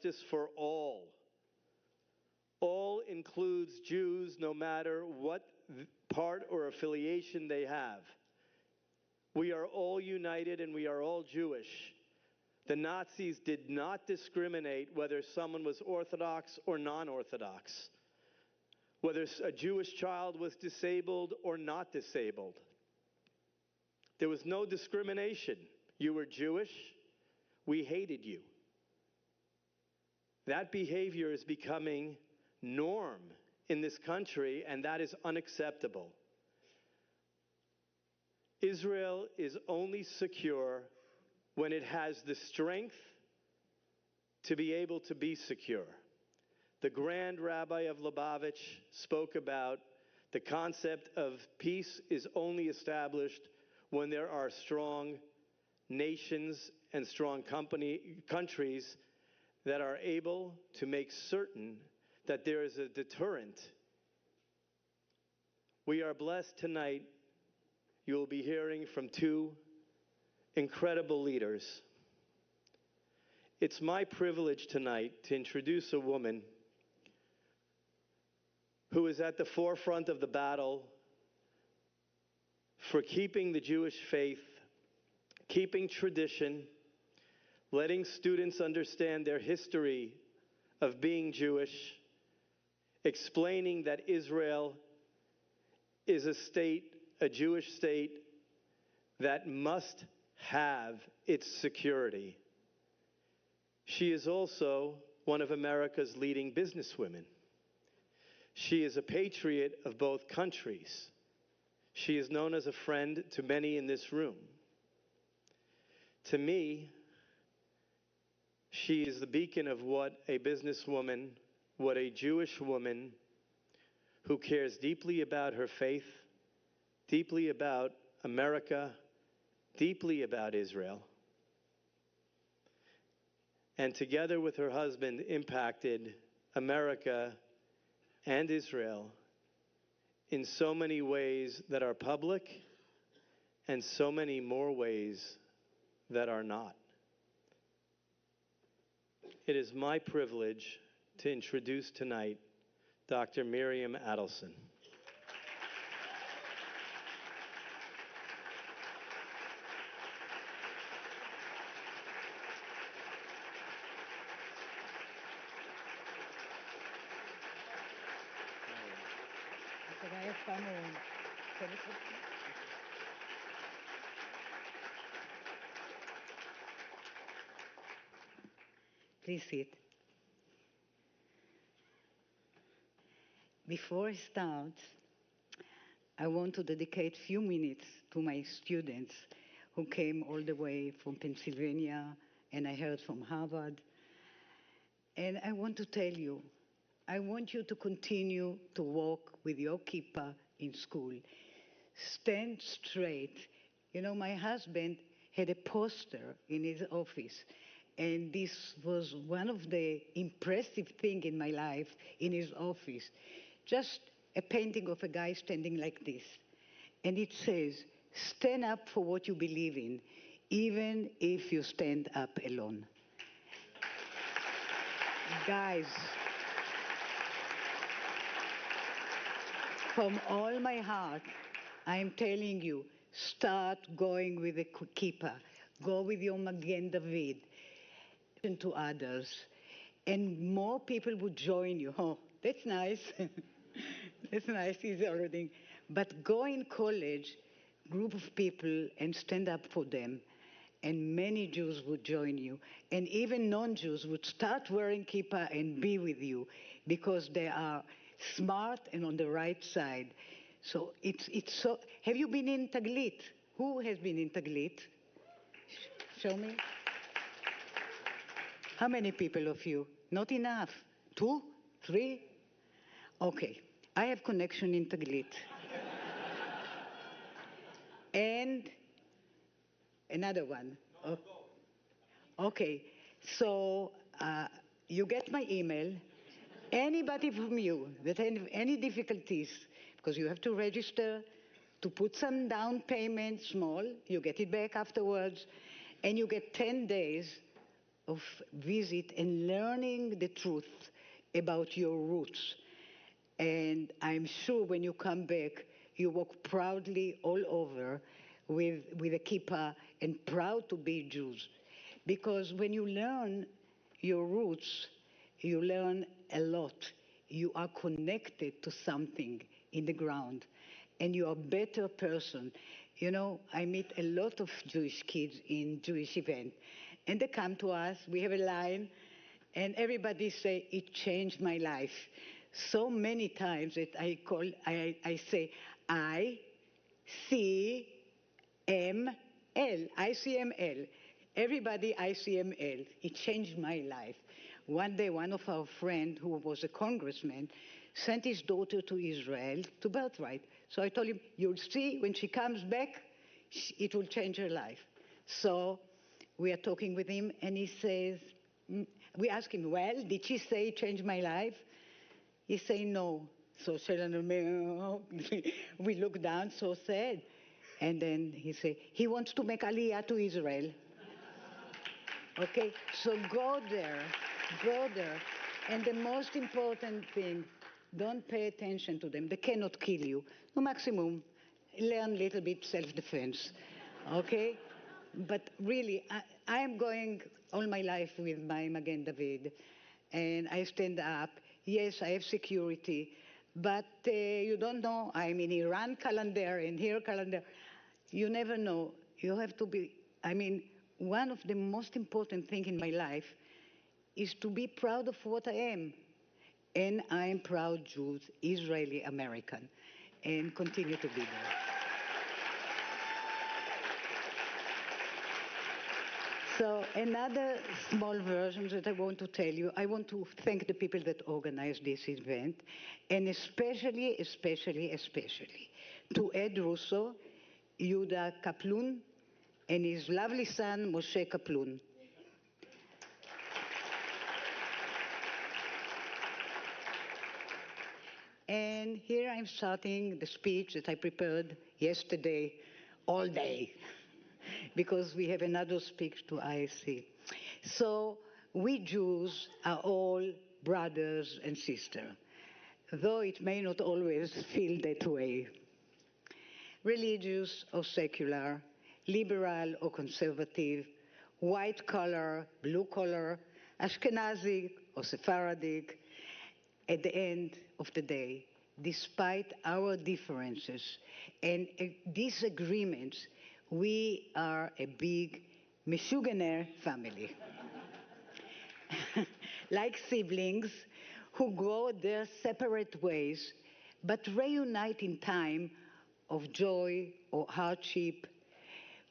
justice for all. All includes Jews, no matter what part or affiliation they have. We are all united and we are all Jewish. The Nazis did not discriminate whether someone was Orthodox or non-Orthodox, whether a Jewish child was disabled or not disabled. There was no discrimination. You were Jewish, we hated you. That behavior is becoming norm in this country, and that is unacceptable. Israel is only secure when it has the strength to be able to be secure. The Grand Rabbi of Lubavitch spoke about the concept of peace is only established when there are strong nations and strong countries that are able to make certain that there is a deterrent. We are blessed tonight. You will be hearing from two incredible leaders. It's my privilege tonight to introduce a woman who is at the forefront of the battle for keeping the Jewish faith, keeping tradition, letting students understand their history of being Jewish, explaining that Israel is a state, a Jewish state, that must have its security. She is also one of America's leading businesswomen. She is a patriot of both countries. She is known as a friend to many in this room. To me, she is the beacon of what a businesswoman, what a Jewish woman who cares deeply about her faith, deeply about America, deeply about Israel, and together with her husband impacted America and Israel in so many ways that are public and so many more ways that are not. It is my privilege to introduce tonight Dr. Miriam Adelson. Please sit. Before I start, I want to dedicate a few minutes to my students who came all the way from Pennsylvania, and I heard from Harvard. And I want to tell you, I want you to continue to walk with your kippah in school. Stand straight. You know, my husband had a poster in his office, and this was one of the impressive things in my life in his office. Just a painting of a guy standing like this. And it says, stand up for what you believe in, even if you stand up alone. Guys, from all my heart, I'm telling you, start going with the kippah. Go with your Magen David. And to others. And more people would join you. Oh, that's nice. That's nice, he's already. But go in college, group of people, and stand up for them. And many Jews would join you. And even non-Jews would start wearing kippah and be with you because they are smart and on the right side. So it's so. Have you been in Taglit? Who has been in Taglit? Show me. How many people of you? Not enough. 2? 3? Okay. I have connection in Taglit. And another one. Oh. Okay. So you get my email. Anybody from you that have any difficulties, because you have to register, to put some down payment, small, you get it back afterwards, and you get 10 days of visit and learning the truth about your roots. And I'm sure when you come back, you walk proudly all over with a kippah and proud to be Jews. Because when you learn your roots, you learn a lot. You are connected to something in the ground, and you are a better person. You know, I meet a lot of Jewish kids in Jewish events, and they come to us, we have a line, and everybody say, it changed my life. So many times that I say, ICML. Everybody ICML. It changed my life. One day, one of our friends, who was a congressman, sent his daughter to Israel to birthright. So I told him, you'll see when she comes back, it will change her life. So we are talking with him, and he says, we ask him, well, did she say it changed my life? He say no. So we look down, so sad. And then he say, he wants to make Aliyah to Israel. Okay, so go there. And the most important thing, don't pay attention to them. They cannot kill you. No maximum, learn a little bit self-defense. Okay? But really, I am going all my life with my Magen David, and I stand up. Yes, I have security, but you don't know. I'm in Iran calendar and here calendar. You never know. You have to be, one of the most important things in my life is to be proud of what I am. And I am proud Jew, Israeli American, and continue to be there. So another small version that I want to tell you, I want to thank the people that organized this event, and especially to Ed Russo, Yuda Kaplun, and his lovely son, Moshe Kaplun. And here I'm starting the speech that I prepared yesterday all day, because we have another speech to ISC. So we Jews are all brothers and sisters, though it may not always feel that way. Religious or secular, liberal or conservative, white collar, blue collar, Ashkenazi or Sephardic, at the end of the day, despite our differences and disagreements, we are a big Meshuganer family. Like siblings who go their separate ways, but reunite in time of joy or hardship.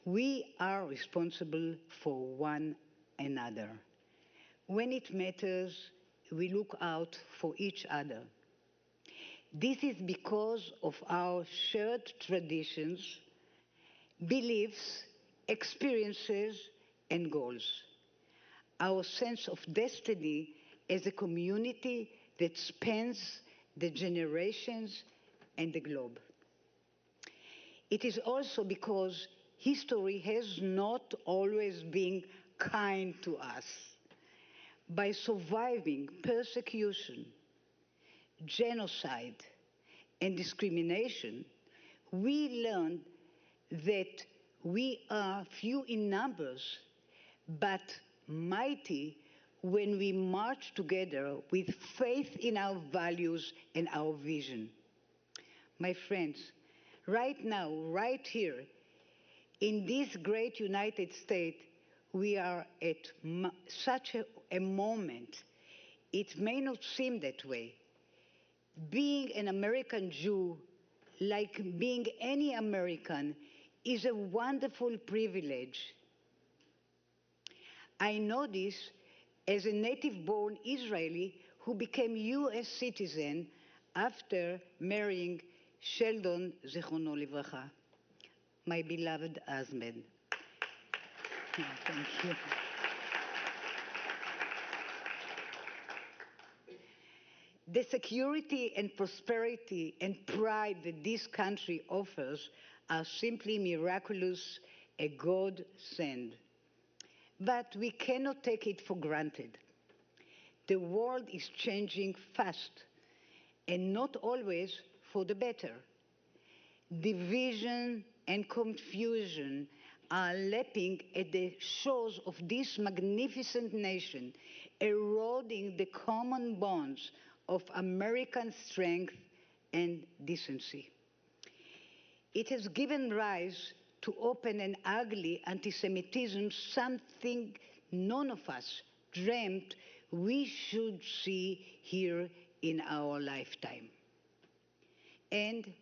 We are responsible for one another. When it matters, we look out for each other. This is because of our shared traditions, beliefs, experiences, and goals. Our sense of destiny as a community that spans the generations and the globe. It is also because history has not always been kind to us. By surviving persecution, genocide, and discrimination, we learned that we are few in numbers, but mighty when we march together with faith in our values and our vision. My friends, right now, right here, in this great United States, we are at such a moment. It may not seem that way. Being an American Jew, like being any American, is a wonderful privilege. I know this as a native-born Israeli who became U.S. citizen after marrying Sheldon, Zichrono Livracha, my beloved husband. Thank you. The security and prosperity and pride that this country offers are simply miraculous, a godsend. but we cannot take it for granted. The world is changing fast, and not always for the better. Division and confusion are lapping at the shores of this magnificent nation, eroding the common bonds of American strength and decency. It has given rise to open and ugly anti-Semitism, something none of us dreamt we should see here in our lifetime. And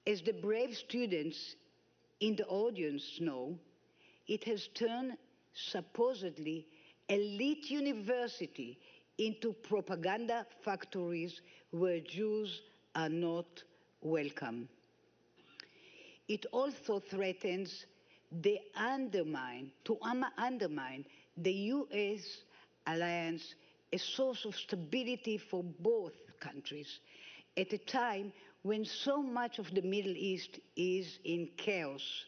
as the brave students in the audience know, it has turned supposedly elite university into propaganda factories where Jews are not welcome. It also threatens to undermine the US alliance, a source of stability for both countries, at a time when so much of the Middle East is in chaos,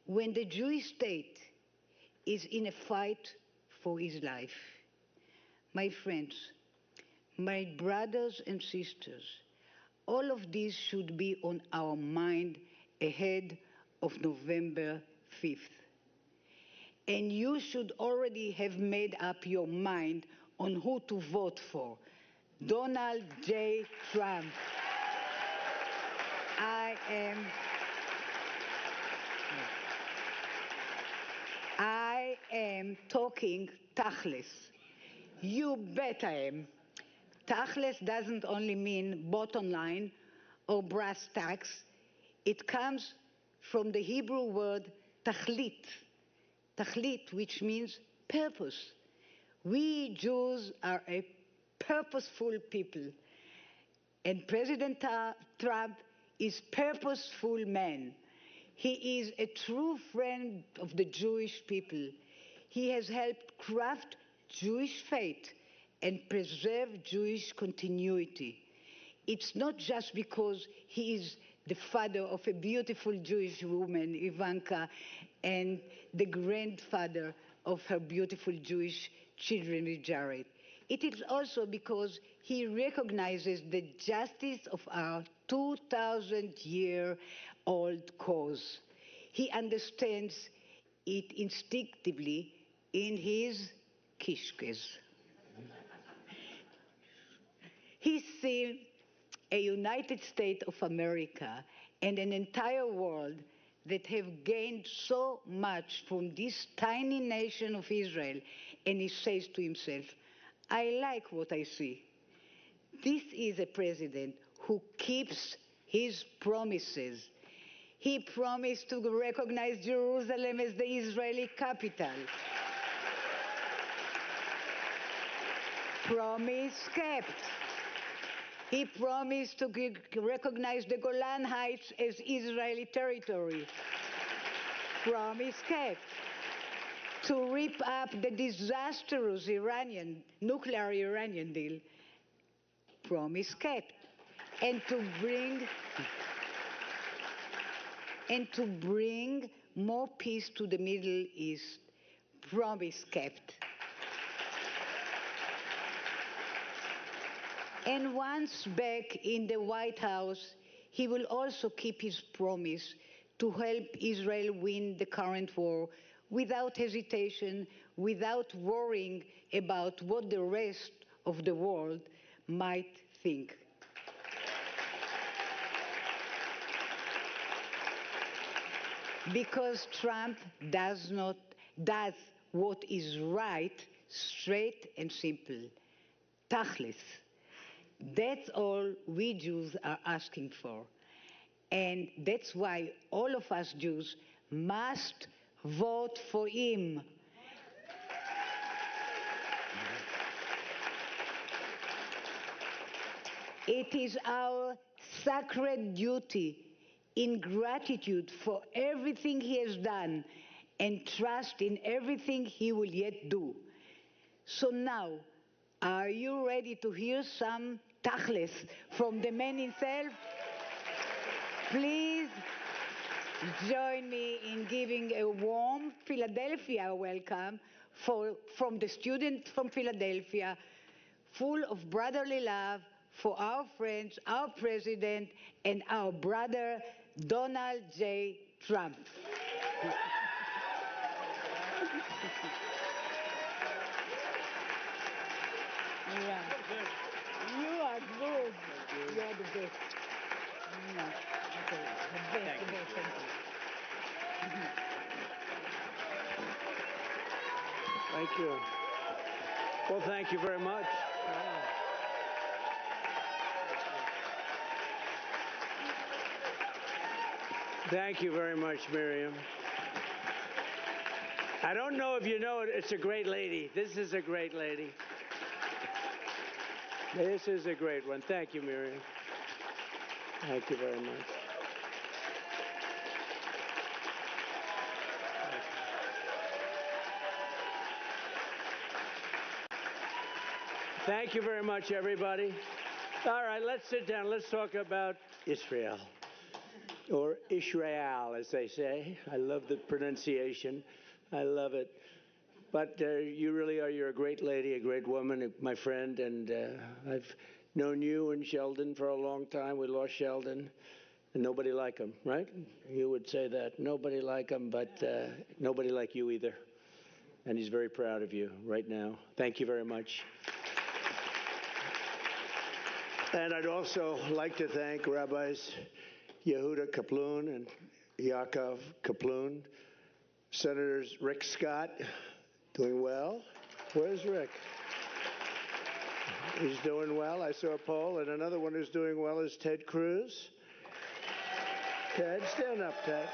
when the Jewish state is in a fight for his life. My friends, my brothers and sisters, all of this should be on our mind ahead of November 5th. And you should already have made up your mind on who to vote for. Donald J. Trump. I am talking tachlis. You bet I am. Tachlis doesn't only mean bottom line or brass tacks. It comes from the Hebrew word tachlit. Tachlit, which means purpose. We Jews are a purposeful people. And President Trump is a purposeful man. He is a true friend of the Jewish people. He has helped craft Jewish faith and preserve Jewish continuity. It's not just because he is the father of a beautiful Jewish woman, Ivanka, and the grandfather of her beautiful Jewish children, Jared. It is also because he recognizes the justice of our 2,000-year-old cause. He understands it instinctively in his kishkes. He's seen a United States of America and an entire world that have gained so much from this tiny nation of Israel, and he says to himself, I like what I see. This is a president who keeps his promises. He promised to recognize Jerusalem as the Israeli capital. Promise kept. He promised to recognize the Golan Heights as Israeli territory. Promise kept. To rip up the disastrous nuclear Iranian deal. Promise kept. And to bring more peace to the Middle East. Promise kept. And once back in the White House, he will also keep his promise to help Israel win the current war without hesitation, without worrying about what the rest of the world might think. Because Trump does what is right, straight and simple. Tachlis. That's all we Jews are asking for. And that's why all of us Jews must vote for him. It is our sacred duty, in gratitude for everything he has done and trust in everything he will yet do. So now, are you ready to hear some tachlis from the man himself? Please join me in giving a warm Philadelphia welcome from the students from Philadelphia, full of brotherly love for our friends, our president, and our brother, Donald J. Trump. Yeah. You are good. You are the best. Yeah. Okay. The best. Thank you. Thank you. Well, thank you very much. Thank you very much, Miriam. I don't know if you know it, it's a great lady. This is a great lady. This is a great one. Thank you, Miriam. Thank you very much. Thank you very much, everybody. All right, let's sit down. Let's talk about Israel, or Israel, as they say. I love the pronunciation. I love it. But you really are. You're a great lady, a great woman, my friend, and I've known you and Sheldon for a long time. We lost Sheldon, and nobody like him, right? You would say that. Nobody like him, but nobody like you either. And he's very proud of you right now. Thank you very much. And I'd also like to thank Rabbis Yehuda Kaplun and Yaakov Kaplun, Senators Rick Scott, doing well. Where's Rick? He's doing well. I saw a poll, and another one who's doing well is Ted Cruz. Ted, stand up, Ted.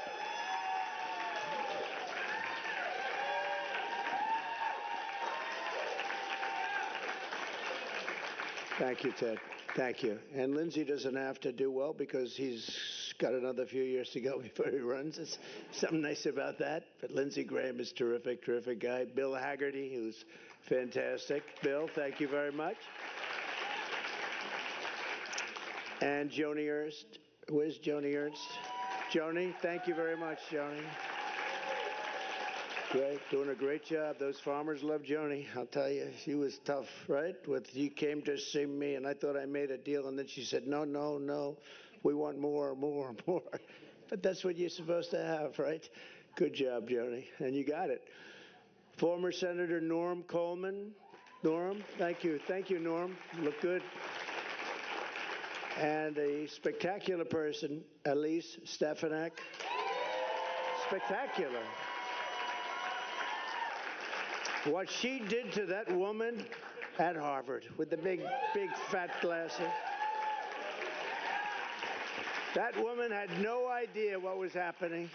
Thank you, Ted. Thank you. And Lindsey doesn't have to do well because he's got another few years to go before he runs. It's something nice about that. But Lindsey Graham is terrific, terrific guy. Bill Haggerty, who's fantastic. Bill, thank you very much. And Joni Ernst. Where's Joni Ernst? Joni, thank you very much, Joni. Great, doing a great job. Those farmers love Joni. I'll tell you, she was tough, right? She came to see me, and I thought I made a deal, and then she said, no, no, no, we want more, more, more. But that's what you're supposed to have, right? Good job, Joni, and you got it. Former Senator Norm Coleman. Norm, thank you. Thank you, Norm. You look good. And a spectacular person, Elise Stefanik. Spectacular. What she did to that woman at Harvard with the big, big fat glasses. That woman had no idea what was happening.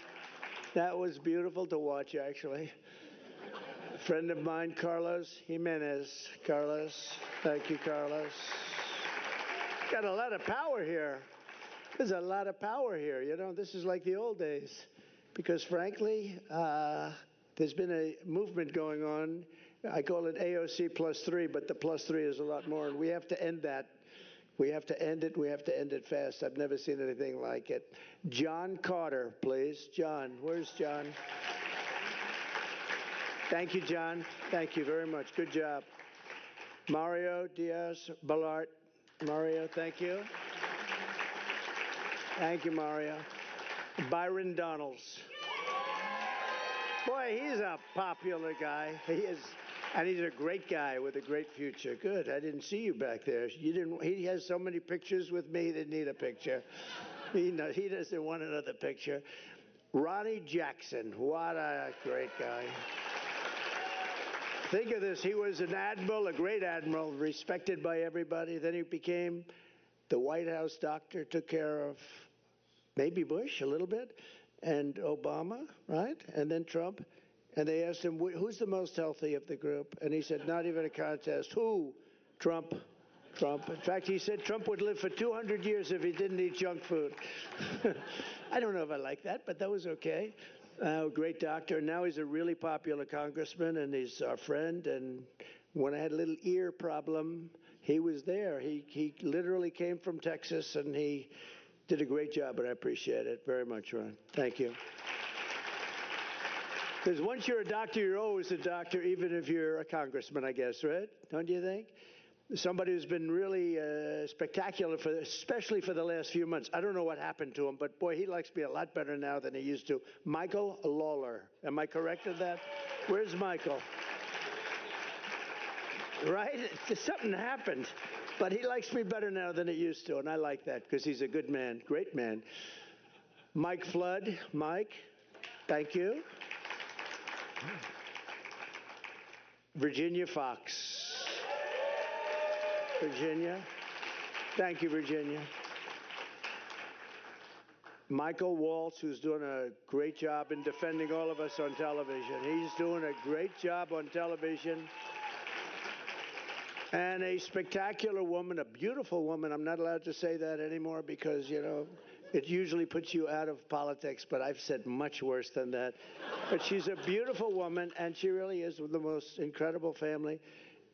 That was beautiful to watch, actually. A friend of mine, Carlos Jimenez. Carlos, thank you, Carlos. Got a lot of power here. There's a lot of power here. You know, this is like the old days. Because frankly, there's been a movement going on. I call it AOC +3, but the +3 is a lot more. And we have to end that. We have to end it. We have to end it fast. I've never seen anything like it. John Carter, please. John, where's John? Thank you, John. Thank you very much. Good job. Mario Diaz-Balart. Mario, thank you. Thank you, Mario. Byron Donalds. Boy, he's a popular guy. He is, and he's a great guy with a great future. Good. I didn't see you back there. You didn't. He has so many pictures with me. He didn't need a picture. He doesn't want another picture. Ronnie Jackson. What a great guy. Think of this. He was an admiral, a great admiral, respected by everybody. Then he became the White House doctor, took care of maybe Bush a little bit, and Obama, right? And then Trump. And they asked him, who's the most healthy of the group? And he said, not even a contest. Who? Trump. Trump. In fact, he said Trump would live for 200 years if he didn't eat junk food. I don't know if I like that, but that was okay. Great doctor. Now he's a really popular congressman, and he's our friend. And when I had a little ear problem, he was there. He literally came from Texas, and he Did a great job, and I appreciate it very much, Ron. Thank you. Because once you're a doctor, you're always a doctor, even if you're a congressman, I guess, right? Don't you think? Somebody who's been really spectacular, especially for the last few months. I don't know what happened to him, but boy, he likes me a lot better now than he used to. Michael Lawler. Am I correct in that? Where's Michael? Right? Something happened. But he likes me better now than he used to, and I like that because he's a good man, great man. Mike Flood. Mike, thank you. Virginia Fox. Virginia. Thank you, Virginia. Michael Waltz, who's doing a great job in defending all of us on television. He's doing a great job on television. And a spectacular woman, a beautiful woman. I'm not allowed to say that anymore because, you know, it usually puts you out of politics, but I've said much worse than that. But she's a beautiful woman, and she really is the most incredible family.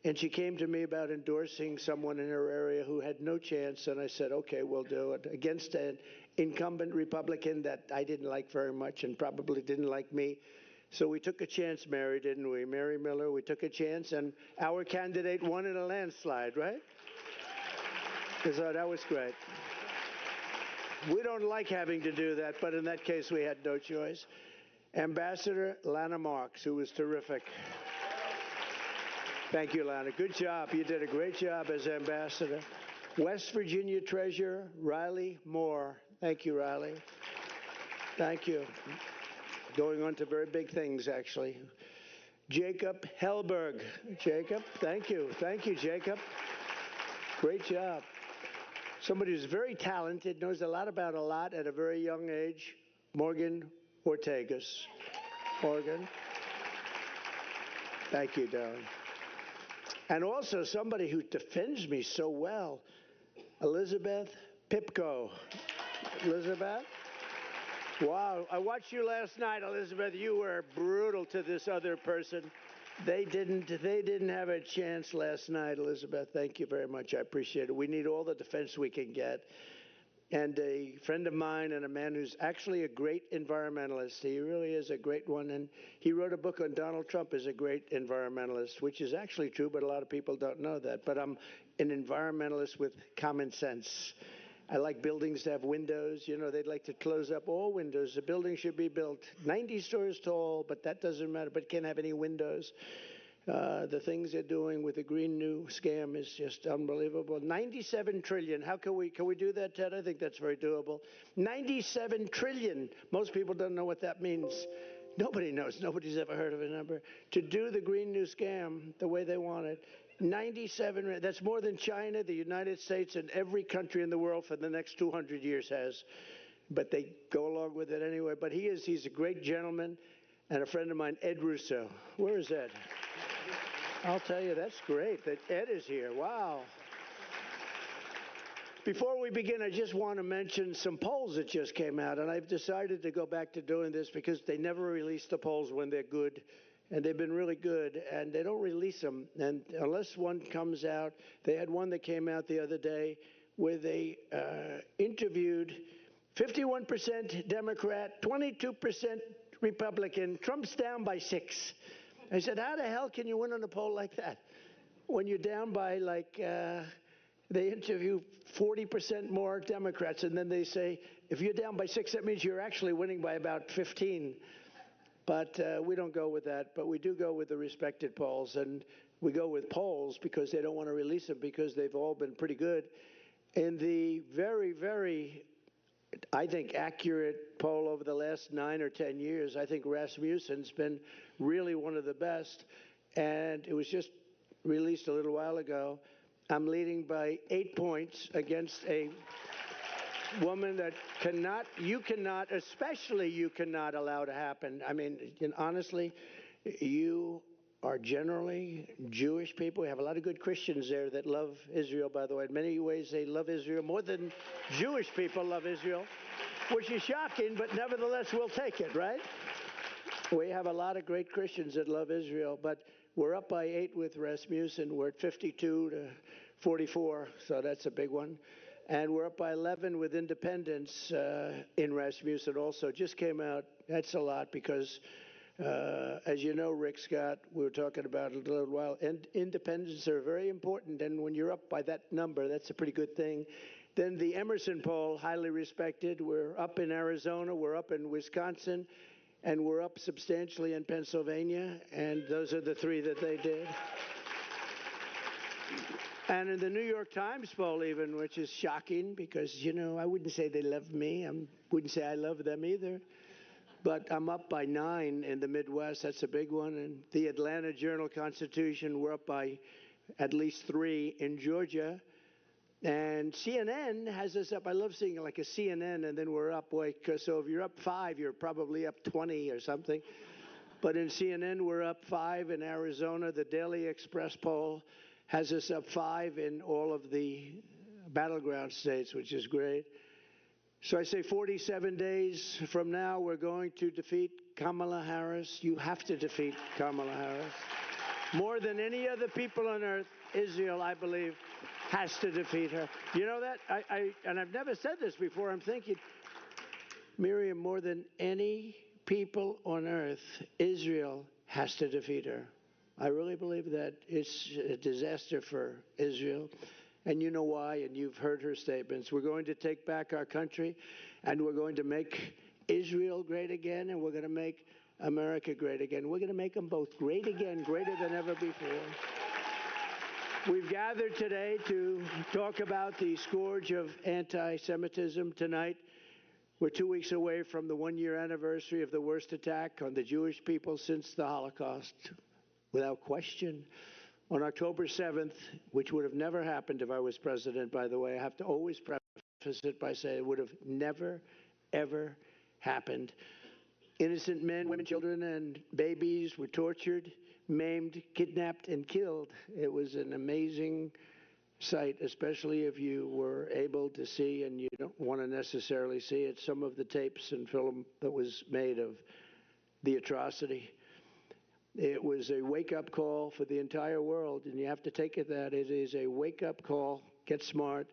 And she came to me about endorsing someone in her area who had no chance, and I said, okay, we'll do it, against an incumbent Republican that I didn't like very much and probably didn't like me. So we took a chance, Mary, didn't we? Mary Miller, we took a chance, and our candidate won in a landslide, right? So that was great. We don't like having to do that, but in that case, we had no choice. Ambassador Lana Marks, who was terrific. Thank you, Lana. Good job. You did a great job as ambassador. West Virginia Treasurer Riley Moore. Thank you, Riley. Thank you. Going on to very big things, actually. Jacob Hellberg. Jacob, thank you. Thank you, Jacob. Great job. Somebody who's very talented, knows a lot about a lot at a very young age. Morgan Ortegas. Morgan. Thank you, darling. And also somebody who defends me so well, Elizabeth Pipko. Elizabeth? Wow. I watched you last night, Elizabeth. You were brutal to this other person. They didn't have a chance last night, Elizabeth. Thank you very much. I appreciate it. We need all the defense we can get. And a friend of mine and a man who's actually a great environmentalist. He really is a great one. And he wrote a book on Donald Trump as a great environmentalist, which is actually true, but a lot of people don't know that. But I'm an environmentalist with common sense. I like buildings to have windows. You know, they'd like to close up all windows. The building should be built 90 stories tall, but that doesn't matter. But it can't have any windows. The things they're doing with the Green New scam is just unbelievable. 97 trillion. How can we do that, Ted? I think that's very doable. 97 trillion. Most people don't know what that means. Nobody knows. Nobody's ever heard of a number. To do the Green New scam the way they want it. 97. That's more than China, the United States, and every country in the world for the next 200 years has. But they go along with it anyway. But he's a great gentleman and a friend of mine, Ed Russo. Where is Ed? I'll tell you, that's great that Ed is here. Wow. Before we begin, I just want to mention some polls that just came out, and I've decided to go back to doing this because they never release the polls when they're good, and they've been really good, and they don't release them. And unless one comes out, they had one that came out the other day where they interviewed 51% Democrat, 22% Republican. Trump's down by 6. I said, how the hell can you win on a poll like that? When you're down by, like, they interview 40% more Democrats, and then they say, if you're down by 6, that means you're actually winning by about 15. But we don't go with that. But we do go with the respected polls. And we go with polls because they don't want to release them because they've all been pretty good. In the very, very, I think, accurate poll over the last 9 or 10 years, I think Rasmussen's been really one of the best. And it was just released a little while ago. I'm leading by 8 points against a woman that you cannot allow to happen. I mean, honestly, you are generally Jewish people. We have a lot of good Christians there that love Israel, by the way. In many ways, they love Israel more than Jewish people love Israel, which is shocking, but nevertheless, we'll take it, right? We have a lot of great Christians that love Israel, but we're up by 8 with Rasmussen. We're at 52 to 44, so that's a big one. And we're up by 11 with independents in Rasmussen also. Just came out. That's a lot because, as you know, Rick Scott, we were talking about it a little while, and independents are very important. And when you're up by that number, that's a pretty good thing. Then the Emerson poll, highly respected. We're up in Arizona. We're up in Wisconsin. And we're up substantially in Pennsylvania. And those are the three that they did. And in the New York Times poll even, which is shocking because, you know, I wouldn't say they love me. I wouldn't say I love them either. But I'm up by 9 in the Midwest. That's a big one. And the Atlanta Journal-Constitution, we're up by at least 3 in Georgia. And CNN has us up. I love seeing like a CNN and then we're up. So if you're up 5, you're probably up 20 or something. But in CNN, we're up 5 in Arizona. The Daily Express poll has us up 5 in all of the battleground states, which is great. So I say 47 days from now, we're going to defeat Kamala Harris. You have to defeat Kamala Harris. More than any other people on earth, Israel, I believe, has to defeat her. You know that? And I've never said this before. I'm thinking, Miriam, more than any people on earth, Israel has to defeat her. I really believe that it's a disaster for Israel. And you know why, and you've heard her statements. We're going to take back our country, and we're going to make Israel great again, and we're going to make America great again. We're going to make them both great again, greater than ever before. We've gathered today to talk about the scourge of anti-Semitism tonight. We're 2 weeks away from the 1-year anniversary of the worst attack on the Jewish people since the Holocaust. Without question, on October 7th, which would have never happened if I was president, by the way, I have to always preface it by saying it would have never, ever happened. Innocent men, women, children, and babies were tortured, maimed, kidnapped, and killed. It was an amazing sight, especially if you were able to see, and you don't want to necessarily see it, some of the tapes and film that was made of the atrocity. It was a wake-up call for the entire world, and you have to take it that it is a wake-up call. Get smart.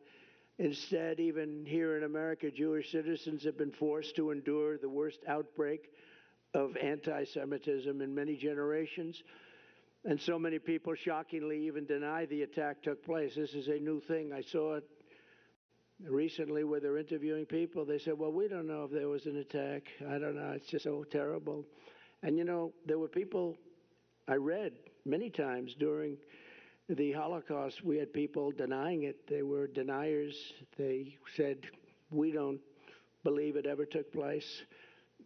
Instead, even here in America, Jewish citizens have been forced to endure the worst outbreak of anti-Semitism in many generations. And so many people shockingly even deny the attack took place. This is a new thing. I saw it recently where they're interviewing people. They said, well, we don't know if there was an attack. I don't know. It's just so terrible. And, you know, there were people I read many times during the Holocaust, we had people denying it. They were deniers. They said, we don't believe it ever took place.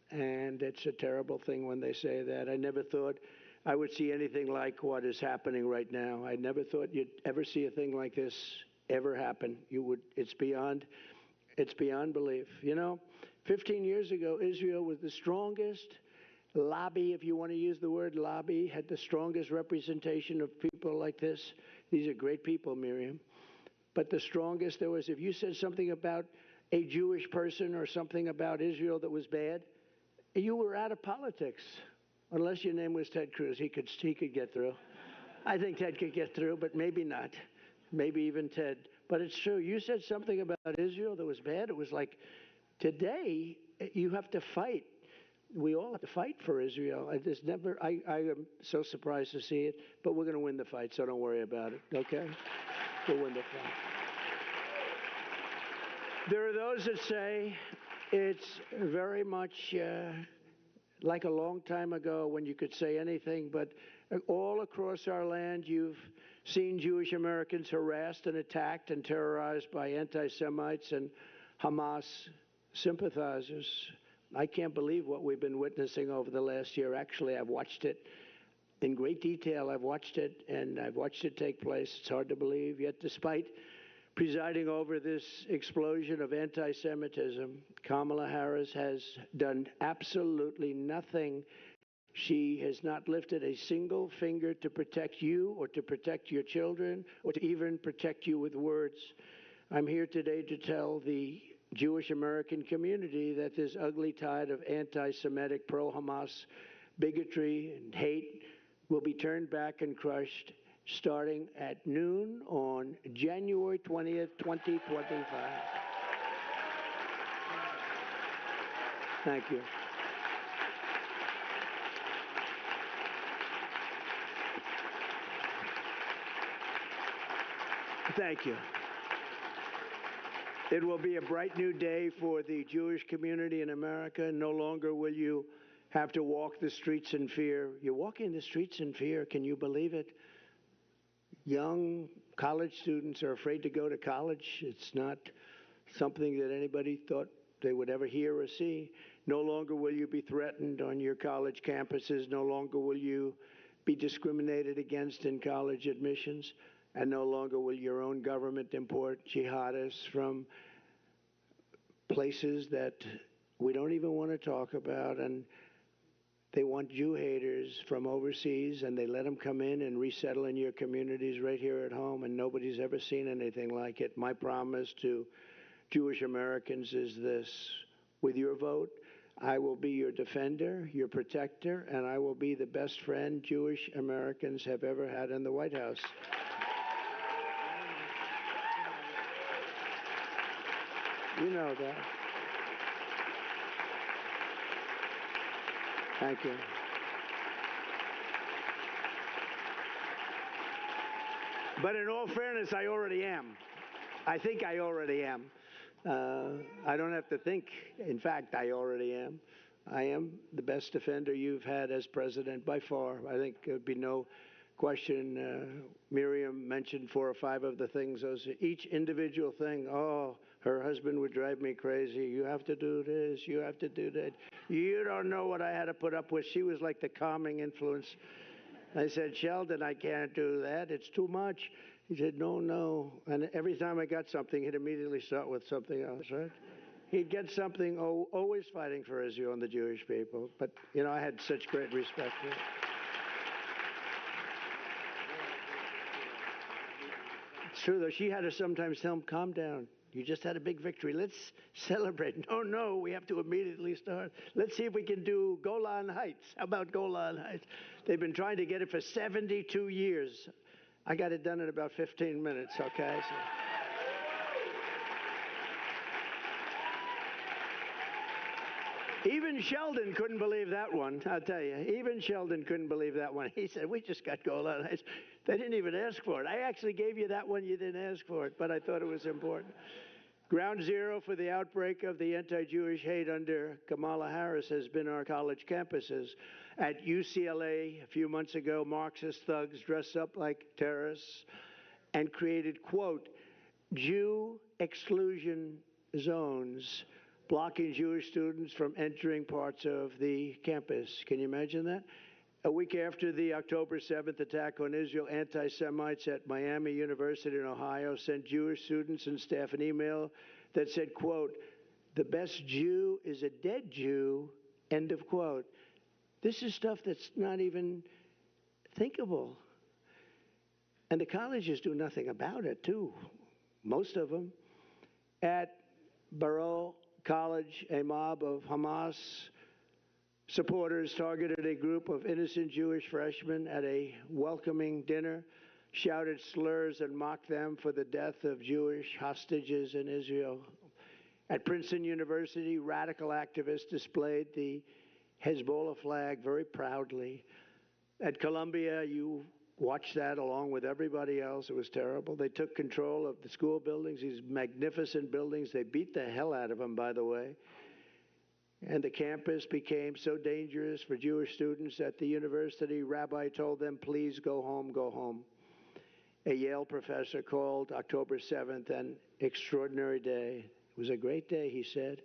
And it's a terrible thing when they say that. I never thought I would see anything like what is happening right now. I never thought you'd ever see a thing like this ever happen. It's beyond belief. You know, 15 years ago, Israel was the strongest lobby, if you want to use the word lobby, had the strongest representation of people like this. These are great people, Miriam. But the strongest there was, if you said something about a Jewish person or something about Israel that was bad, you were out of politics. Unless your name was Ted Cruz, he could get through. I think Ted could get through, but maybe not. Maybe even Ted. But it's true. You said something about Israel that was bad. It was like, today, you have to fight. We all have to fight for Israel. I am so surprised to see it, but we're going to win the fight, so don't worry about it, okay? We'll win the fight. There are those that say it's very much like a long time ago when you could say anything, but all across our land you've seen Jewish Americans harassed and attacked and terrorized by anti-Semites and Hamas sympathizers. I can't believe what we've been witnessing over the last year. Actually, I've watched it in great detail. I've watched it, and I've watched it take place. It's hard to believe. Yet, despite presiding over this explosion of anti-Semitism, Kamala Harris has done absolutely nothing. She has not lifted a single finger to protect you or to protect your children or to even protect you with words. I'm here today to tell the Jewish American community that this ugly tide of anti-Semitic, pro-Hamas bigotry and hate will be turned back and crushed starting at noon on January January 20th, 2025. Thank you. Thank you. It will be a bright new day for the Jewish community in America. No longer will you have to walk the streets in fear. You're walking the streets in fear. Can you believe it? Young college students are afraid to go to college. It's not something that anybody thought they would ever hear or see. No longer will you be threatened on your college campuses. No longer will you be discriminated against in college admissions. And no longer will your own government import jihadists from places that we don't even want to talk about. And they want Jew haters from overseas, and they let them come in and resettle in your communities right here at home, and nobody's ever seen anything like it. My promise to Jewish Americans is this: with your vote, I will be your defender, your protector, and I will be the best friend Jewish Americans have ever had in the White House. You know that. Thank you. But in all fairness, I already am. I think I already am. I don't have to think. In fact, I already am. I am the best defender you've had as president by far. I think there'd be no question. Miriam mentioned 4 or 5 of the things. Those each individual thing. Oh, her husband would drive me crazy. You have to do this. You have to do that. You don't know what I had to put up with. She was like the calming influence. I said, Sheldon, I can't do that. It's too much. He said, no. And every time I got something, he'd immediately start with something else, right? He'd get something, always fighting for Israel and the Jewish people. But, I had such great respect for him. It's true, though. She had to sometimes tell him, calm down. You just had a big victory. Let's celebrate. No, we have to immediately start. Let's see if we can do Golan Heights. How about Golan Heights? They've been trying to get it for 72 years. I got it done in about 15 minutes, okay? Even Sheldon couldn't believe that one, I'll tell you. Even Sheldon couldn't believe that one. He said, we just got Golan Heights. They didn't even ask for it. I actually gave you that one. You didn't ask for it, but I thought it was important. Ground zero for the outbreak of the anti-Jewish hate under Kamala Harris has been our college campuses. At UCLA a few months ago, Marxist thugs dressed up like terrorists and created, quote, Jew exclusion zones, blocking Jewish students from entering parts of the campus. Can you imagine that? A week after the October 7th attack on Israel, anti-Semites at Miami University in Ohio sent Jewish students and staff an email that said, quote, the best Jew is a dead Jew, end of quote. This is stuff that's not even thinkable. And the colleges do nothing about it, too. Most of them. At Baruch College, a mob of Hamas supporters targeted a group of innocent Jewish freshmen at a welcoming dinner, shouted slurs and mocked them for the death of Jewish hostages in Israel. At Princeton University, radical activists displayed the Hezbollah flag very proudly. At Columbia, you watched that along with everybody else. It was terrible. They took control of the school buildings, these magnificent buildings. They beat the hell out of them, by the way. And the campus became so dangerous for Jewish students at the university, rabbi told them, please go home, go home. A Yale professor called October 7th an extraordinary day. It was a great day, he said.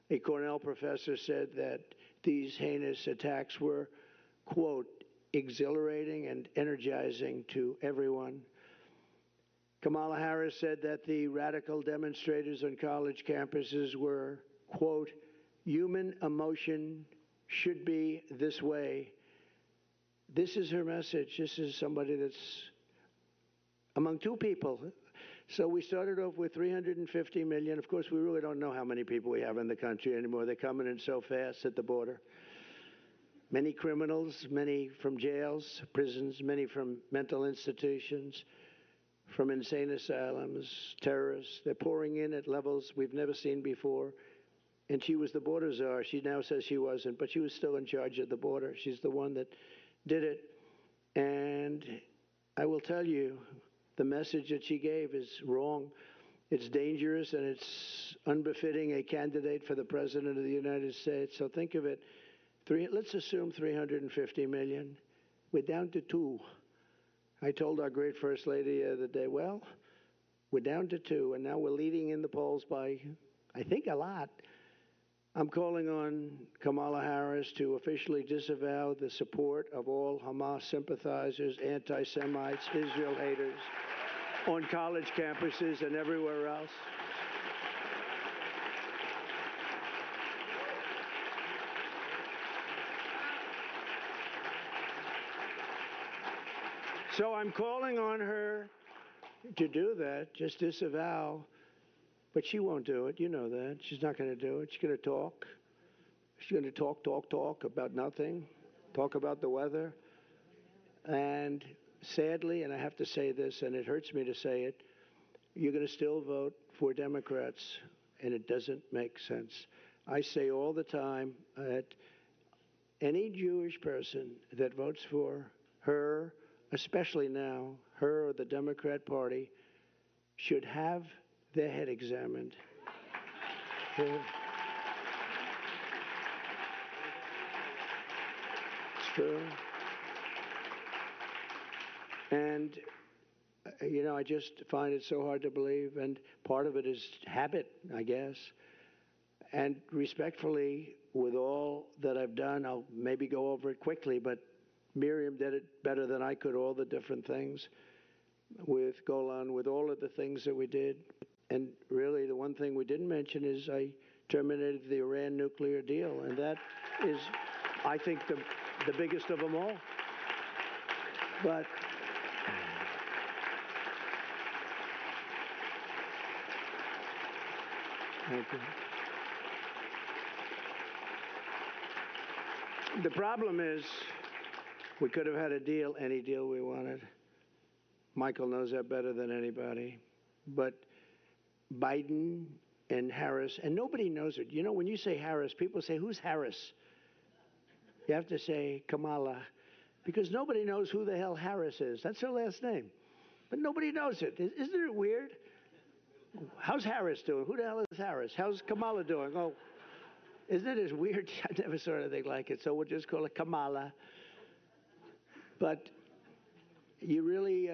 A Cornell professor said that these heinous attacks were, quote, exhilarating and energizing to everyone. Kamala Harris said that the radical demonstrators on college campuses were, quote, human emotion should be this way. This is her message. This is somebody that's among 2 people. So we started off with 350 million. Of course, we really don't know how many people we have in the country anymore. They're coming in so fast at the border. Many criminals, many from jails, prisons, many from mental institutions. from insane asylums, terrorists. They're pouring in at levels we've never seen before. And she was the border czar. She now says she wasn't, but she was still in charge of the border. She's the one that did it. And I will tell you, the message that she gave is wrong. It's dangerous, and it's unbefitting a candidate for the President of the United States. So think of it. Let's assume 350 million. We're down to 2. I told our great First Lady the other day, well, we're down to 2, and now we're leading in the polls by, I think, a lot. I'm calling on Kamala Harris to officially disavow the support of all Hamas sympathizers, anti-Semites, Israel haters on college campuses and everywhere else. So I'm calling on her to do that, just disavow. But she won't do it. You know that. She's not going to do it. She's going to talk. She's going to talk about nothing, talk about the weather. And sadly, and I have to say this, and it hurts me to say it, you're going to still vote for Democrats, and it doesn't make sense. I say all the time that any Jewish person that votes for her, especially now, her or the Democrat Party, should have their head examined. It's true. And, I just find it so hard to believe. And part of it is habit, I guess. And respectfully, with all that I've done, I'll maybe go over it quickly, but Miriam did it better than I could, all the different things with Golan, with all of the things that we did. And really, the one thing we didn't mention is I terminated the Iran nuclear deal. And that is, I think, the biggest of them all. But thank you. The problem is we could have had a deal, any deal we wanted. Michael knows that better than anybody. But Biden and Harris, and nobody knows it. When you say Harris, people say, who's Harris? You have to say Kamala, because nobody knows who the hell Harris is. That's her last name. But nobody knows it. Isn't it weird? How's Harris doing? Who the hell is Harris? How's Kamala doing? Oh, isn't it as weird? I never saw anything like it. So we'll just call it Kamala. But you really,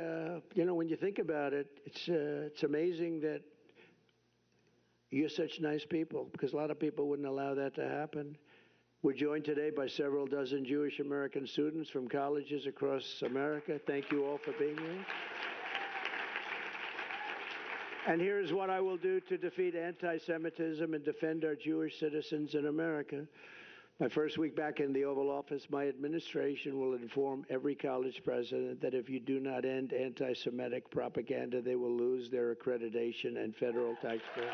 when you think about it, it's amazing that you're such nice people, because a lot of people wouldn't allow that to happen. We're joined today by several dozen Jewish American students from colleges across America. Thank you all for being here. And here's what I will do to defeat anti-Semitism and defend our Jewish citizens in America. My first week back in the Oval Office, my administration will inform every college president that if you do not end anti-Semitic propaganda, they will lose their accreditation and federal taxpayer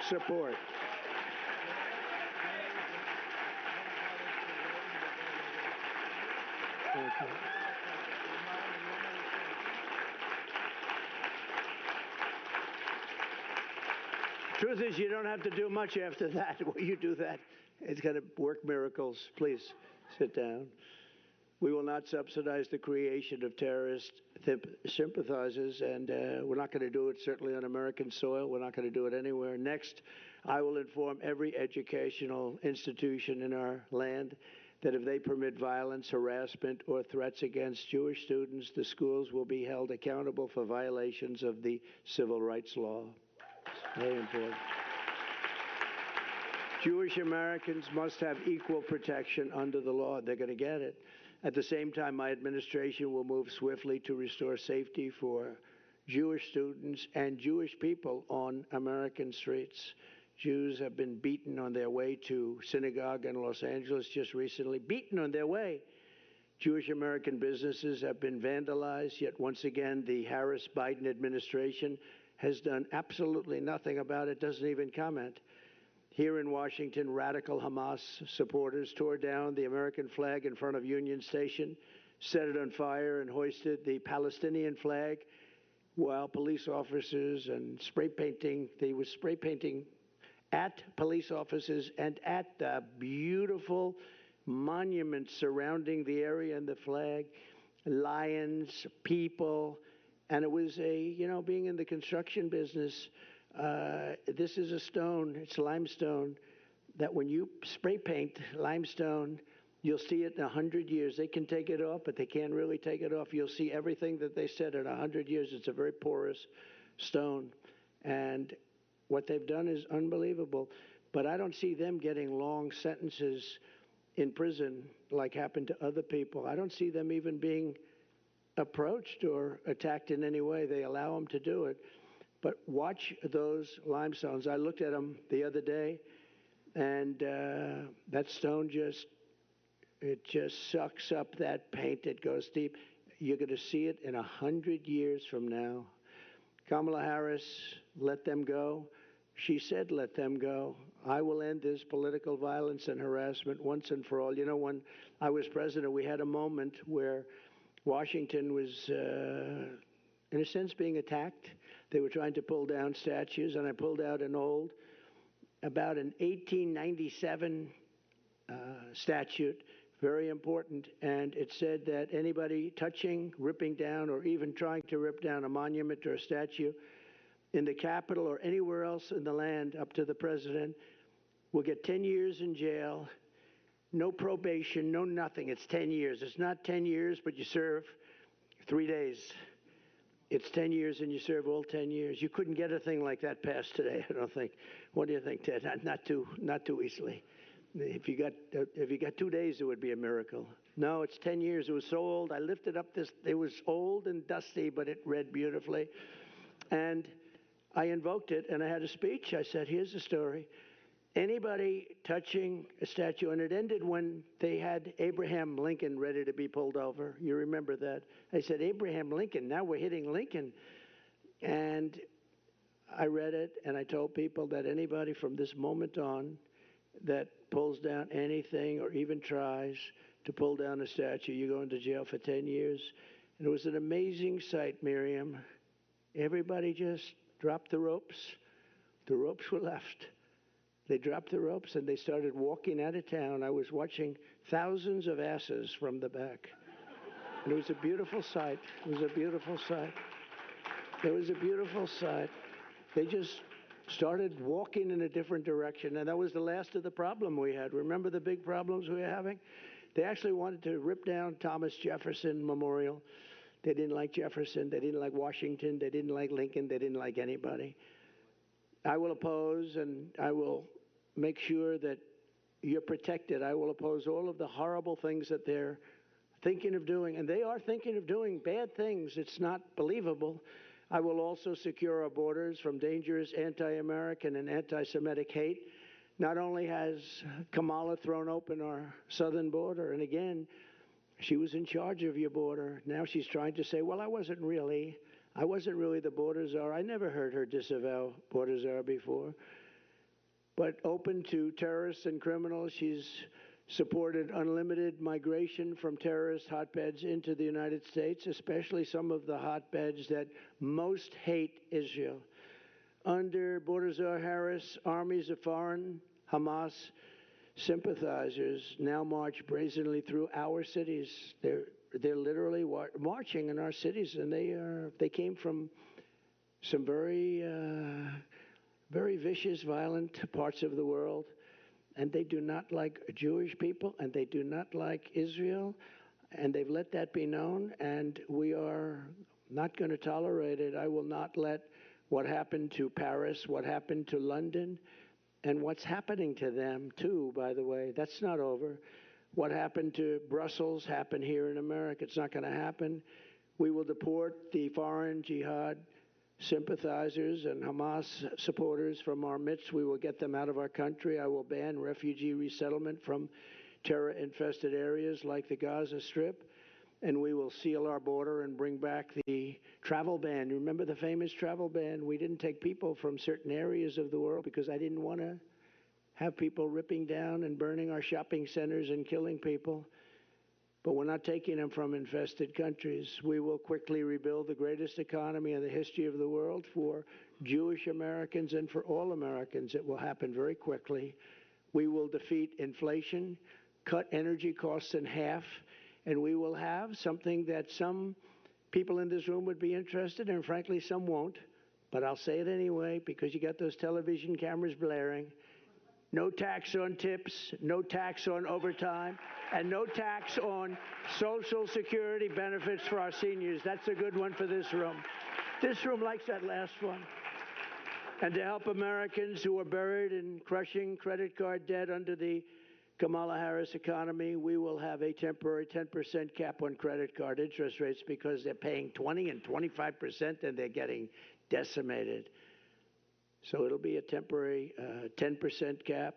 support. Thank you. Truth is, you don't have to do much after that. When you do that, it's going to work miracles. Please sit down. We will not subsidize the creation of terrorist sympathizers, and we're not going to do it certainly on American soil. We're not going to do it anywhere. Next, I will inform every educational institution in our land that if they permit violence, harassment, or threats against Jewish students, the schools will be held accountable for violations of the civil rights law. It's very important. Jewish Americans must have equal protection under the law. They're going to get it. At the same time, my administration will move swiftly to restore safety for Jewish students and Jewish people on American streets. Jews have been beaten on their way to synagogue in Los Angeles just recently, beaten on their way. Jewish American businesses have been vandalized, yet once again, the Harris-Biden administration has done absolutely nothing about it, doesn't even comment. Here in Washington, radical Hamas supporters tore down the American flag in front of Union Station, set it on fire, and hoisted the Palestinian flag while police officers and spray painting, they were spray painting at police offices and at the beautiful monuments surrounding the area and the flag, lions, people. And it was being in the construction business, this is a stone, it's limestone, that when you spray paint limestone, you'll see it in 100 years. They can take it off, but they can't really take it off. You'll see everything that they said in 100 years. It's a very porous stone. And what they've done is unbelievable. But I don't see them getting long sentences in prison like happened to other people. I don't see them even being approached or attacked in any way. They allow them to do it. But watch those limestones. I looked at them the other day, and that stone just sucks up that paint. It goes deep. You're going to see it in 100 years from now. Kamala Harris, let them go. She said, let them go. I will end this political violence and harassment once and for all. You know, when I was president, we had a moment where Washington was, in a sense, being attacked. They were trying to pull down statues, and I pulled out about an 1897 statute, very important, and it said that anybody touching, ripping down, or even trying to rip down a monument or a statue in the Capitol or anywhere else in the land up to the president will get 10 years in jail, no probation, no nothing. It's 10 years. It's not 10 years, but you serve 3 days. It's 10 years and you serve all 10 years. You couldn't get a thing like that passed today, I don't think. What do you think, Ted? Not too easily. If you got 2 days, it would be a miracle. No, it's 10 years. It was so old. I lifted up this. It was old and dusty, but it read beautifully. And I invoked it, and I had a speech. I said, here's the story. Anybody touching a statue, and it ended when they had Abraham Lincoln ready to be pulled over. You remember that? I said, Abraham Lincoln, now we're hitting Lincoln. And I read it, and I told people that anybody from this moment on that pulls down anything or even tries to pull down a statue, you go into jail for 10 years. And it was an amazing sight, Miriam. Everybody just dropped the ropes. The ropes were left. They dropped the ropes and they started walking out of town. I was watching thousands of asses from the back. And it was a beautiful sight. It was a beautiful sight. It was a beautiful sight. They just started walking in a different direction. And that was the last of the problem we had. Remember the big problems we were having? They actually wanted to rip down Thomas Jefferson Memorial. They didn't like Jefferson. They didn't like Washington. They didn't like Lincoln. They didn't like anybody. I will oppose, and I will make sure that you're protected. I will oppose all of the horrible things that they're thinking of doing, and they are thinking of doing bad things. It's not believable. I will also secure our borders from dangerous anti-American and anti-Semitic hate. Not only has Kamala thrown open our southern border, and again, she was in charge of your border. Now she's trying to say, well, I wasn't really the border czar. I never heard her disavow border czar before. But open to terrorists and criminals, she's supported unlimited migration from terrorist hotbeds into the United States, especially some of the hotbeds that most hate Israel. Under border czar Harris, armies of foreign Hamas sympathizers now march brazenly through our cities. They're literally marching in our cities, and they came from some very vicious, violent parts of the world, and they do not like Jewish people, and they do not like Israel, and they've let that be known, and we are not going to tolerate it. I will not let what happened to Paris, what happened to London, and what's happening to them, too, by the way. That's not over. What happened to Brussels happened here in America. It's not going to happen. We will deport the foreign jihad sympathizers and Hamas supporters from our midst. We will get them out of our country. I will ban refugee resettlement from terror-infested areas like the Gaza Strip. And we will seal our border and bring back the travel ban. Remember the famous travel ban? We didn't take people from certain areas of the world because I didn't want to have people ripping down and burning our shopping centers and killing people. but we're not taking them from infested countries. We will quickly rebuild the greatest economy in the history of the world for Jewish Americans and for all Americans. It will happen very quickly. We will defeat inflation, cut energy costs in half, and we will have something that some people in this room would be interested in, and frankly, some won't. But I'll say it anyway because you got those television cameras blaring. No tax on tips, no tax on overtime, and no tax on Social Security benefits for our seniors. That's a good one for this room. This room likes that last one. And to help Americans who are buried in crushing credit card debt under the Kamala Harris economy, we will have a temporary 10% cap on credit card interest rates because they're paying 20 and 25% and they're getting decimated. So it'll be a temporary 10% cap.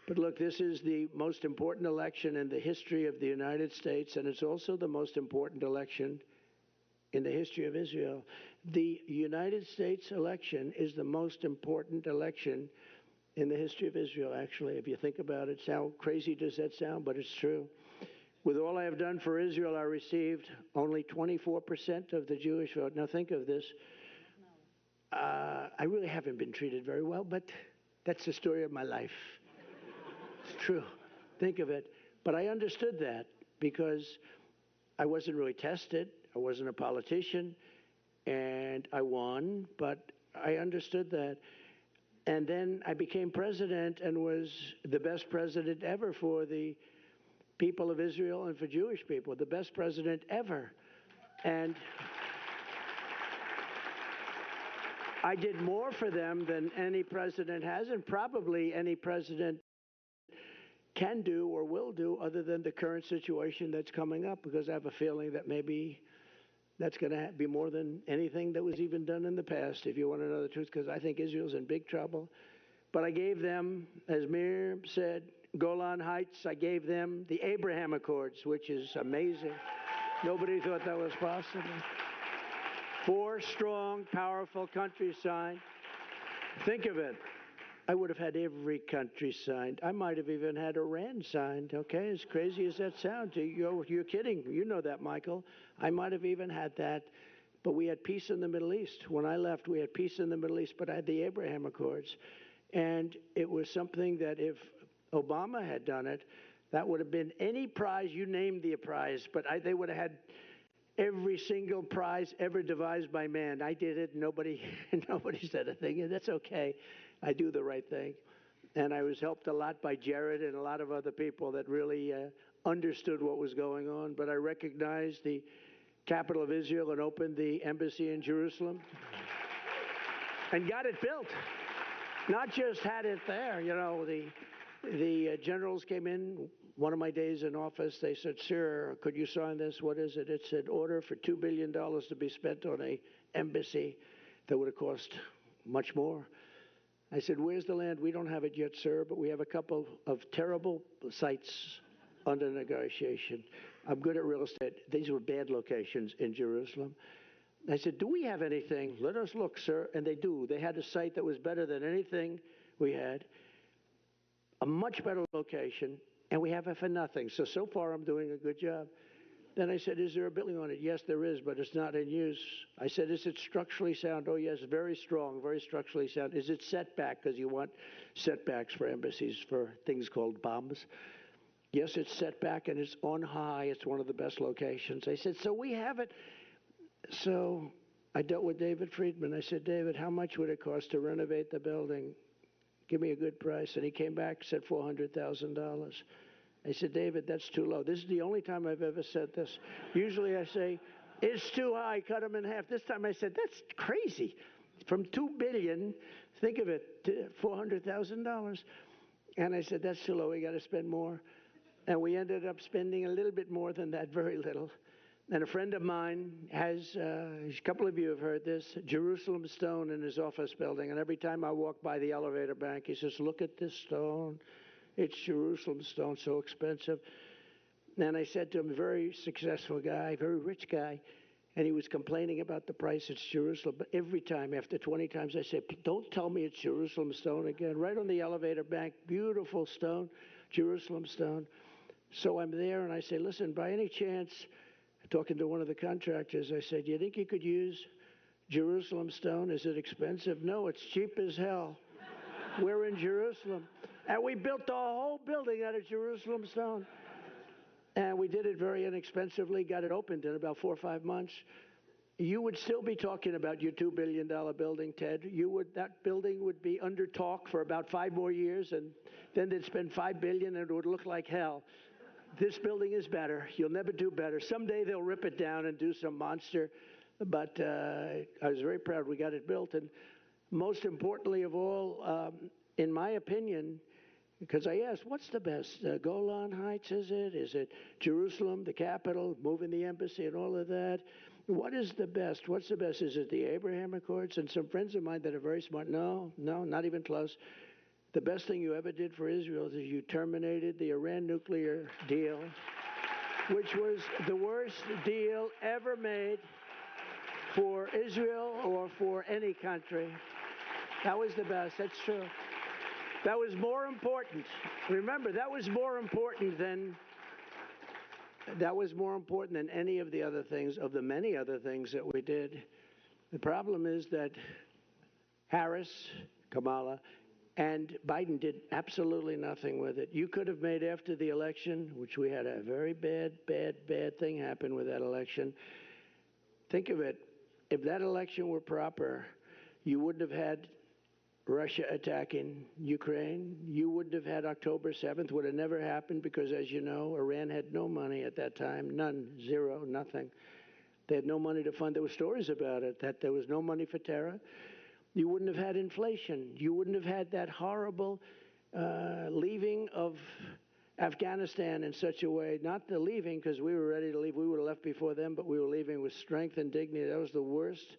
But look, this is the most important election in the history of the United States, and it's also the most important election in the history of Israel. The United States election is the most important election in the history of Israel, actually, if you think about it. How crazy does that sound? But it's true. With all I have done for Israel, I received only 24% of the Jewish vote. Now think of this. I really haven't been treated very well, but that's the story of my life. It's true. Think of it. But I understood that because I wasn't really tested. I wasn't a politician, and I won, but I understood that. And then I became president and was the best president ever for the people of Israel and for Jewish people, the best president ever. And I did more for them than any president has, and probably any president can do or will do, other than the current situation that's coming up, because I have a feeling that maybe that's going to be more than anything that was even done in the past, if you want to know the truth, because I think Israel's in big trouble. But I gave them, as Mir said, Golan Heights. I gave them the Abraham Accords, which is amazing. Nobody thought that was possible. 4 strong, powerful countries signed. Think of it. I would have had every country signed. I might have even had Iran signed, okay? As crazy as that sounds. You're kidding. You know that, Michael. I might have even had that. But we had peace in the Middle East. When I left, we had peace in the Middle East, but I had the Abraham Accords. And it was something that if Obama had done it, that would have been any prize, you named the prize, but they would have had every single prize ever devised by man. I did it. Nobody said a thing. And that's okay. I do the right thing. And I was helped a lot by Jared and a lot of other people that really understood what was going on. But I recognized the capital of Israel and opened the embassy in Jerusalem and got it built. Not just had it there. You know, the generals came in one of my days in office. They said, "Sir, could you sign this? What is it?" It said, "Order for $2 billion to be spent on a embassy that would have cost much more." I said, "Where's the land?" "We don't have it yet, sir, but we have a couple of terrible sites under negotiation." I'm good at real estate. These were bad locations in Jerusalem. I said, "Do we have anything?" "Let us look, sir." And they do. They had a site that was better than anything we had, a much better location, and we have it for nothing. So far I'm doing a good job. Then I said, "Is there a building on it?" "Yes, there is, but it's not in use." I said, "Is it structurally sound?" "Oh, yes, very strong, very structurally sound." "Is it setback?" Because you want setbacks for embassies for things called bombs. "Yes, it's setback, and it's on high. It's one of the best locations." I said, "So we have it." So I dealt with David Friedman. I said, "David, how much would it cost to renovate the building? Give me a good price." And he came back and said $400,000. I said, "David, that's too low." This is the only time I've ever said this. Usually I say, "It's too high, cut them in half." This time I said, "That's crazy. From $2 billion, think of it, to $400,000. And I said, "That's too low. We got to spend more." And we ended up spending a little bit more than that, very little. And a friend of mine has, a couple of you have heard this, Jerusalem stone in his office building. And every time I walk by the elevator bank, he says, "Look at this stone. It's Jerusalem stone, so expensive." And I said to him, very successful guy, very rich guy, and he was complaining about the price. "It's Jerusalem." But every time, after 20 times, I said, "Don't tell me it's Jerusalem stone again." Right on the elevator bank, beautiful stone, Jerusalem stone. So I'm there and I say, listen, by any chance, talking to one of the contractors, I said, do you think you could use Jerusalem stone? Is it expensive? No, it's cheap as hell. We're in Jerusalem. And we built the whole building out of Jerusalem stone. And we did it very inexpensively, got it opened in about 4 or 5 months. You would still be talking about your $2 billion building, Ted. That building would be under talk for about 5 more years, and then they'd spend $5 billion and it would look like hell. This building is better. You'll never do better. Someday they'll rip it down and do some monster. But I was very proud we got it built. And most importantly of all, in my opinion, because I asked, what's the best? Golan Heights, is it? Is it Jerusalem, the capital, moving the embassy and all of that? What is the best? What's the best? Is it the Abraham Accords? And some friends of mine that are very smart, no, not even close. The best thing you ever did for Israel is you terminated the Iran nuclear deal, which was the worst deal ever made for Israel or for any country. That was the best. That's true. That was more important. Remember, that was more important than any of the other things, of the many other things that we did. The problem is that Harris, Kamala, and Biden did absolutely nothing with it. You could have made after the election, which we had a very bad thing happen with that election. Think of it. If that election were proper, you wouldn't have had Russia attacking Ukraine. You wouldn't have had October 7th. Would have never happened because, as you know, Iran had no money at that time. None. Zero. Nothing. They had no money to fund. There were stories about it, that there was no money for terror. You wouldn't have had inflation. You wouldn't have had that horrible leaving of Afghanistan in such a way, not the leaving because we were ready to leave. We would have left before them, but we were leaving with strength and dignity. That was the worst.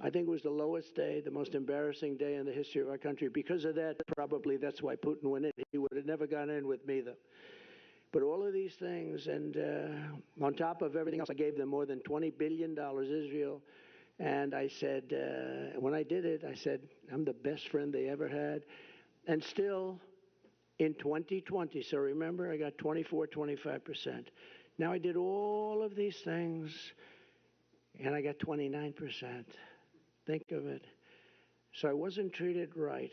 I think it was the lowest day, the most embarrassing day in the history of our country. Because of that, probably that's why Putin went in. He would have never gone in with me, though. But all of these things, and on top of everything else, I gave them more than $20 billion, Israel. And I said, when I did it, I said, I'm the best friend they ever had. And still, in 2020, so remember, I got 25%. Now I did all of these things, and I got 29%. Think of it. So I wasn't treated right.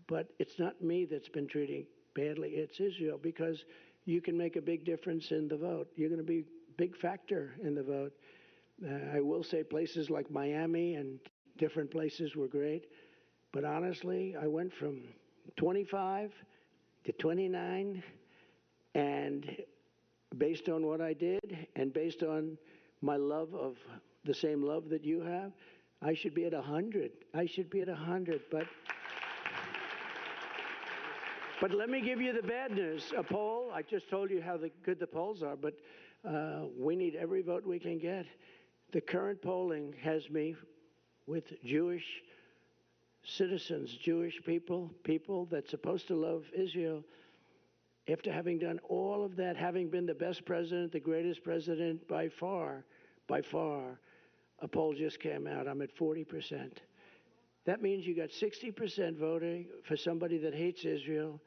But it's not me that's been treating badly. It's Israel, because you can make a big difference in the vote. You're going to be a big factor in the vote. I will say places like Miami and different places were great. But honestly, I went from 25 to 29, and based on what I did and based on my love of the same love that you have, I should be at 100. I should be at 100. But let me give you the bad news. A poll, I just told you how good the polls are, but we need every vote we can get. The current polling has me with Jewish citizens, Jewish people that's supposed to love Israel. After having done all of that, having been the best president, the greatest president by far, a poll just came out. I'm at 40%. That means you got 60% voting for somebody that hates Israel.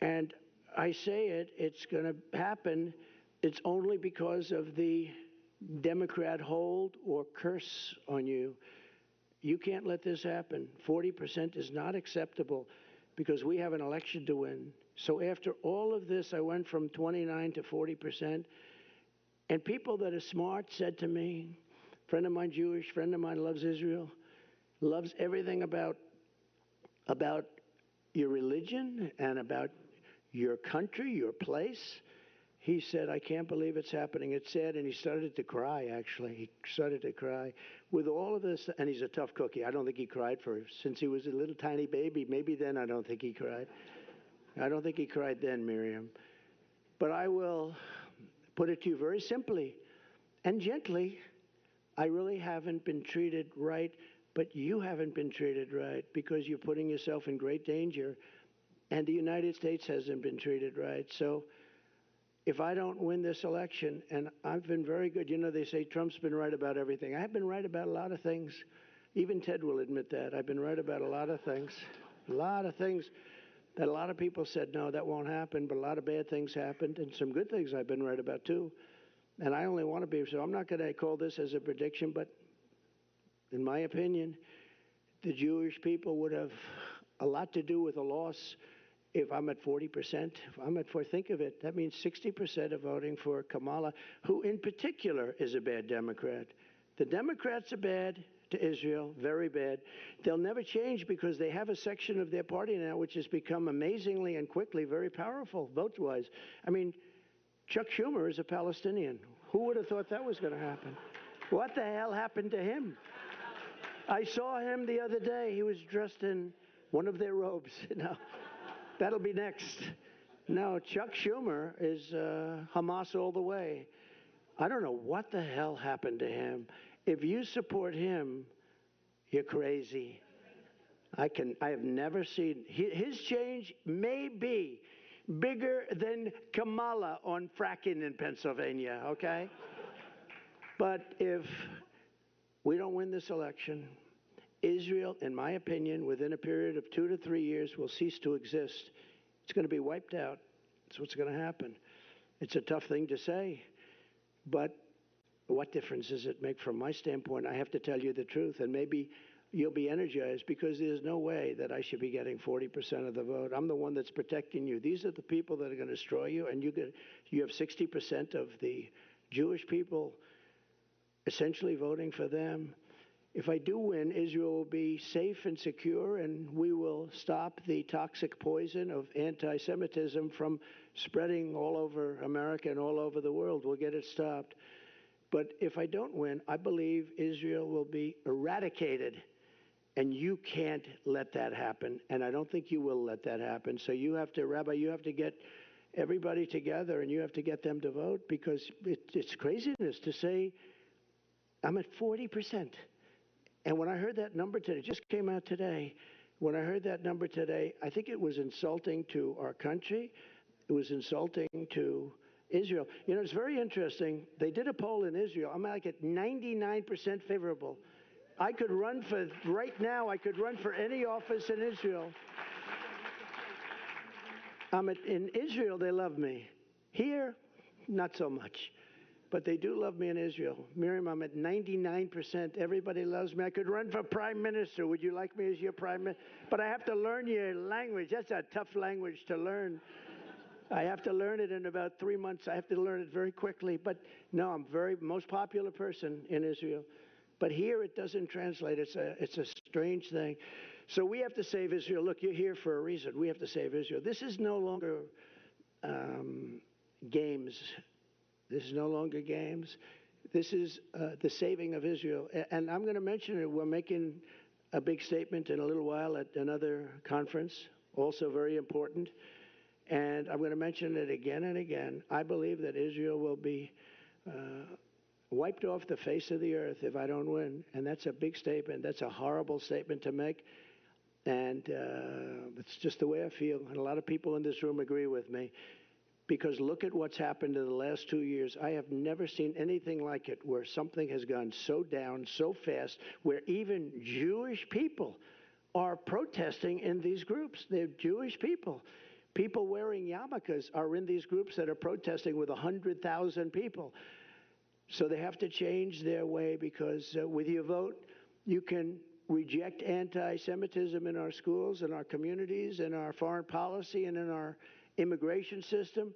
And I say it's going to happen. It's only because of the Democrat hold or curse on you. You can't let this happen. 40% is not acceptable because we have an election to win. So after all of this, I went from 29 to 40%. And people that are smart said to me, friend of mine Jewish, friend of mine loves Israel, loves everything about your religion and about your country, your place. He said, I can't believe it's happening. It's sad. And he started to cry, actually. He started to cry. With all of this, and he's a tough cookie. I don't think he cried since he was a little tiny baby. Maybe then I don't think he cried. I don't think he cried then, Miriam. But I will put it to you very simply and gently. I really haven't been treated right, but you haven't been treated right because you're putting yourself in great danger. And the United States hasn't been treated right. So if I don't win this election, and I've been very good, you know, they say Trump's been right about everything. I've been right about a lot of things. Even Ted will admit that. I've been right about a lot of things. that a lot of people said, no, that won't happen, but a lot of bad things happened, and some good things I've been right about too. And I only want to be, so I'm not going to call this as a prediction, but in my opinion, the Jewish people would have a lot to do with a loss if I'm at 40%. If I'm at 4, think of it, that means 60% are voting for Kamala, who in particular is a bad Democrat. The Democrats are bad to Israel, very bad. They'll never change because they have a section of their party now which has become amazingly and quickly very powerful, vote-wise. I mean, Chuck Schumer is a Palestinian. Who would have thought that was going to happen? What the hell happened to him? I saw him the other day. He was dressed in one of their robes. No, that'll be next. No, Chuck Schumer is Hamas all the way. I don't know what the hell happened to him. If you support him, you're crazy. I have never seen his change may be bigger than Kamala on fracking in Pennsylvania, okay? But if we don't win this election, Israel, in my opinion, within a period of 2 to 3 years, will cease to exist. It's going to be wiped out. That's what's going to happen. It's a tough thing to say, but what difference does it make from my standpoint? I have to tell you the truth, and maybe you'll be energized because there's no way that I should be getting 40% of the vote. I'm the one that's protecting you. These are the people that are going to destroy you, and you have 60% of the Jewish people essentially voting for them. If I do win, Israel will be safe and secure, and we will stop the toxic poison of anti-Semitism from spreading all over America and all over the world. We'll get it stopped. But if I don't win, I believe Israel will be eradicated, and you can't let that happen, and I don't think you will let that happen. So you have to, Rabbi, you have to get everybody together, and you have to get them to vote, because it's craziness to say I'm at 40%. And when I heard that number today, it just came out today, when I heard that number today, I think it was insulting to our country. It was insulting to Israel. You know, it's very interesting. They did a poll in Israel. I'm like at 99% favorable. I could run for, right now, I could run for any office in Israel. In Israel, they love me. Here, not so much. But they do love me in Israel. Miriam, I'm at 99%. Everybody loves me. I could run for prime minister. Would you like me as your prime minister? But I have to learn your language. That's a tough language to learn. I have to learn it in about 3 months. I have to learn it very quickly. But no, I'm most popular person in Israel. But here it doesn't translate. It's a strange thing. So we have to save Israel. Look, you're here for a reason. We have to save Israel. This is no longer games. This is no longer games. This is the saving of Israel. And I'm going to mention it. We're making a big statement in a little while at another conference, also very important. And I'm going to mention it again and again. I believe that Israel will be wiped off the face of the earth if I don't win. And that's a big statement. That's a horrible statement to make. And it's just the way I feel. And a lot of people in this room agree with me. Because look at what's happened in the last 2 years. I have never seen anything like it, where something has gone so down so fast, where even Jewish people are protesting in these groups. They're Jewish people. People wearing yarmulkes are in these groups that are protesting with 100,000 people. So they have to change their way, because with your vote, you can reject anti-Semitism in our schools, in our communities, in our foreign policy, and in our immigration system.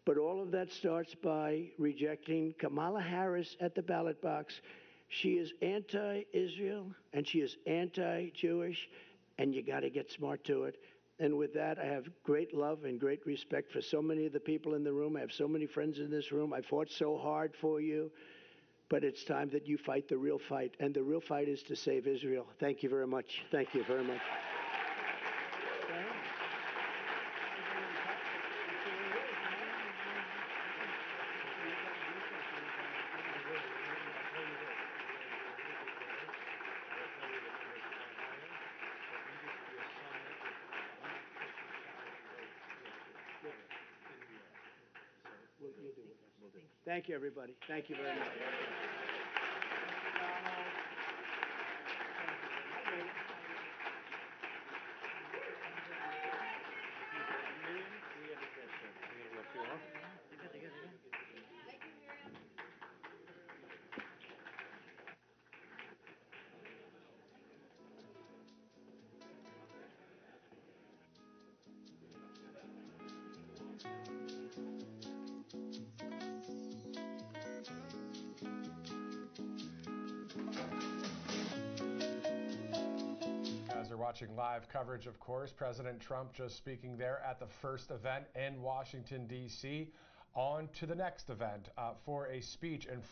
But all of that starts by rejecting Kamala Harris at the ballot box. She is anti-Israel, and she is anti-Jewish, and you got to get smart to it. And with that, I have great love and great respect for so many of the people in the room. I have so many friends in this room. I fought so hard for you. But it's time that you fight the real fight. And the real fight is to save Israel. Thank you very much. Thank you very much. Thank you, everybody. Thank you very much. watching live coverage, of course. President Trump just speaking there at the first event in Washington, D.C. On to the next event for a speech in front